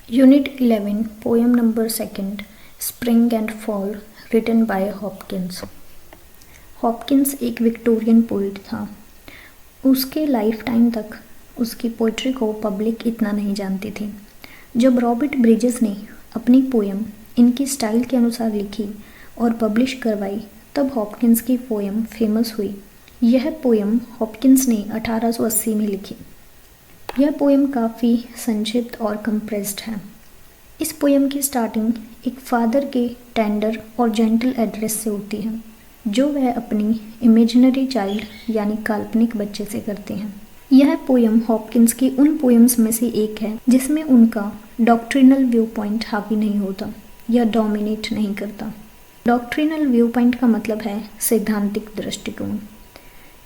Unit 11, poem number 2, Spring and Fall, written by Hopkins. Hopkins एक Victorian poet था। उसके life time तक उसकी पोइट्री को पब्लिक इतना नहीं जानती थी। जब रॉबर्ट ब्रिजेस ने अपनी पोएम इनकी स्टाइल के अनुसार लिखी और पब्लिश करवाई, तब हॉपकिंस की पोएम फेमस हुई। यह पोएम हॉपकिंस ने 1880 में लिखी। यह पोएम काफ़ी संक्षिप्त और कंप्रेस्ड है। इस पोएम की स्टार्टिंग एक फादर के टेंडर और जेंटल एड्रेस से होती है, जो वह अपनी इमेजिनरी चाइल्ड यानी काल्पनिक बच्चे से करते हैं। यह पोएम हॉपकिंस की उन पोएम्स में से एक है जिसमें उनका डॉक्ट्रिनल व्यू पॉइंट हावी नहीं होता या डोमिनेट नहीं करता। डॉक्ट्रिनल व्यू पॉइंट का मतलब है सैद्धांतिक दृष्टिकोण।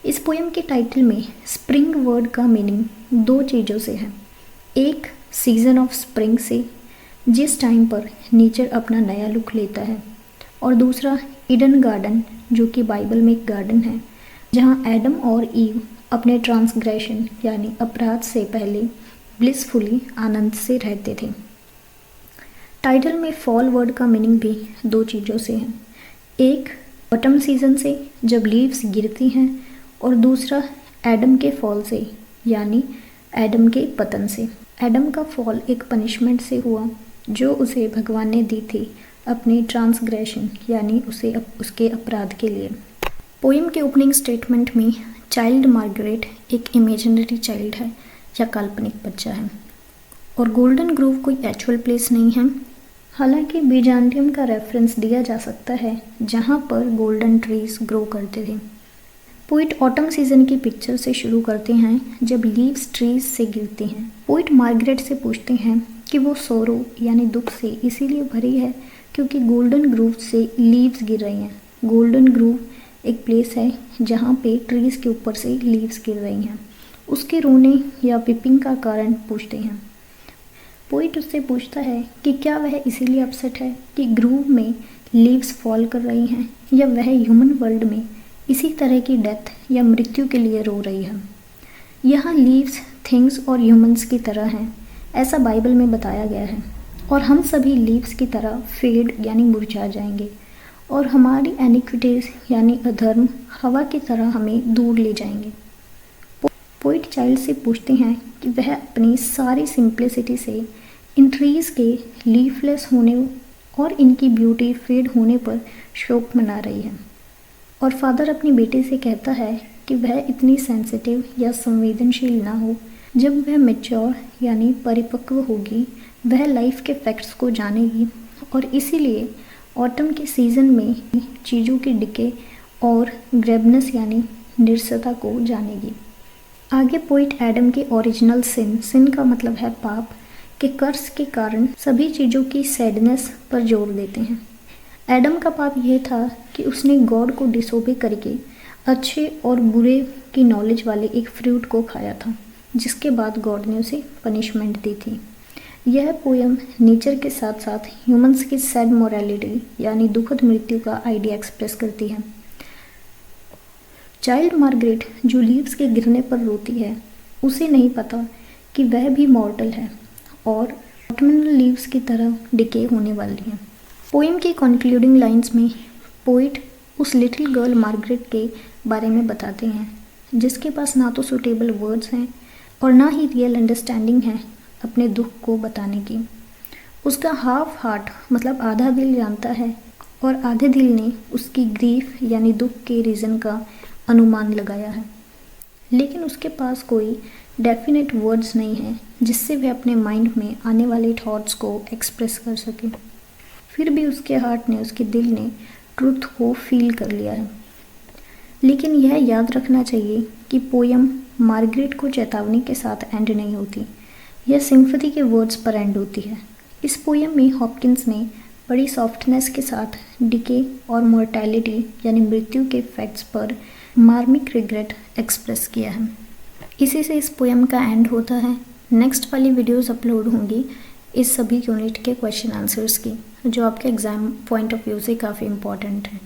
इस पोएम के टाइटल में स्प्रिंग वर्ड का मीनिंग दो चीज़ों से है। एक सीजन ऑफ स्प्रिंग से, जिस टाइम पर नेचर अपना नया लुक लेता है, और दूसरा ईडन गार्डन, जो कि बाइबल में एक गार्डन है जहाँ एडम और ईव अपने ट्रांसग्रेशन यानी अपराध से पहले ब्लिसफुली आनंद से रहते थे। टाइटल में फॉल वर्ड का मीनिंग भी दो चीज़ों से है। एक ऑटम सीजन से, जब लीव्स गिरती हैं, और दूसरा एडम के फॉल से यानी एडम के पतन से। एडम का फॉल एक पनिशमेंट से हुआ जो उसे भगवान ने दी थी अपने ट्रांसग्रेशन यानी उसके अपराध के लिए। पोएम के ओपनिंग स्टेटमेंट में चाइल्ड मार्गरेट एक इमेजिनरी चाइल्ड है या काल्पनिक बच्चा है, और गोल्डन ग्रोव कोई एक्चुअल प्लेस नहीं है। हालांकि बीजांटियम का रेफरेंस दिया जा सकता है जहां पर गोल्डन ट्रीज ग्रो करते थे। पोइट ऑटम सीजन की पिक्चर से शुरू करते हैं जब लीव्स ट्रीज से गिरती हैं। पोइट मार्गरेट से पूछते हैं कि वो सोरो यानी दुख से इसीलिए भरी है क्योंकि गोल्डन ग्रूव से लीव्स गिर रही हैं। गोल्डन ग्रूव एक प्लेस है जहाँ पे ट्रीज के ऊपर से लीव्स गिर रही हैं। उसके रोने या पिपिंग का कारण पूछते हैं। पोइट उससे पूछता है कि क्या वह इसीलिए अपसेट है कि ग्रूव में लीव्स फॉल कर रही हैं, या वह ह्यूमन वर्ल्ड में इसी तरह की डेथ या मृत्यु के लिए रो रही है। यहाँ लीव्स थिंग्स और ह्यूमंस की तरह हैं, ऐसा बाइबल में बताया गया है, और हम सभी लीव्स की तरह फेड यानी मुरझा जाएंगे, और हमारी एनिक्विटीज यानी अधर्म हवा की तरह हमें दूर ले जाएंगे। पोइट चाइल्ड से पूछते हैं कि वह अपनी सारी सिंप्लिसिटी से इन ट्रीज के लीफलेस होने और इनकी ब्यूटी फेड होने पर शोक मना रही है, और फादर अपनी बेटी से कहता है कि वह इतनी सेंसिटिव या संवेदनशील ना हो। जब वह मैच्योर यानी परिपक्व होगी, वह लाइफ के फैक्ट्स को जानेगी, और इसीलिए ऑटम के सीज़न में चीज़ों की डिके और ग्रेबनेस यानी निरसता को जानेगी। आगे पोइट एडम के ओरिजिनल सिन का मतलब है पाप, के कर्स के कारण सभी चीज़ों की सैडनेस पर जोर देते हैं। एडम का पाप यह था कि उसने गॉड को डिसोबे करके अच्छे और बुरे की नॉलेज वाले एक फ्रूट को खाया था, जिसके बाद गॉड ने उसे पनिशमेंट दी थी। यह पोएम नेचर के साथ साथ ह्यूमंस की सैड मोरालिटी यानी दुखद मृत्यु का आइडिया एक्सप्रेस करती है। चाइल्ड मार्गरेट जो लीव्स के गिरने पर रोती है, उसे नहीं पता कि वह भी मॉर्टल है और ऑटमनल लीव्स की तरह डिके होने वाली है। पोएम की कंक्लूडिंग लाइंस में पोइट उस लिटिल गर्ल मार्गरेट के बारे में बताते हैं जिसके पास ना तो सूटेबल वर्ड्स हैं और ना ही रियल अंडरस्टैंडिंग है अपने दुख को बताने की। उसका हाफ हार्ट मतलब आधा दिल जानता है, और आधे दिल ने उसकी ग्रीफ यानी दुख के रीज़न का अनुमान लगाया है, लेकिन उसके पास कोई डेफिनेट वर्ड्स नहीं है जिससे वह अपने माइंड में आने वाले थॉट्स को एक्सप्रेस कर सके। फिर भी उसके हार्ट ने, उसके दिल ने ट्रुथ को फील कर लिया है। लेकिन यह याद रखना चाहिए कि पोएम मार्गरेट को चेतावनी के साथ एंड नहीं होती, यह सिंपैथी के वर्ड्स पर एंड होती है। इस पोएम में हॉपकिंस ने बड़ी सॉफ्टनेस के साथ डिके और मोर्टैलिटी यानी मृत्यु के फैक्ट्स पर मार्मिक रिग्रेट एक्सप्रेस किया है। इसी से इस पोएम का एंड होता है। नेक्स्ट वाली वीडियोस अपलोड होंगी इस सभी यूनिट के क्वेश्चन आंसर्स की, जो आपके एग्ज़ाम पॉइंट ऑफ व्यू से काफ़ी इंपॉर्टेंट है।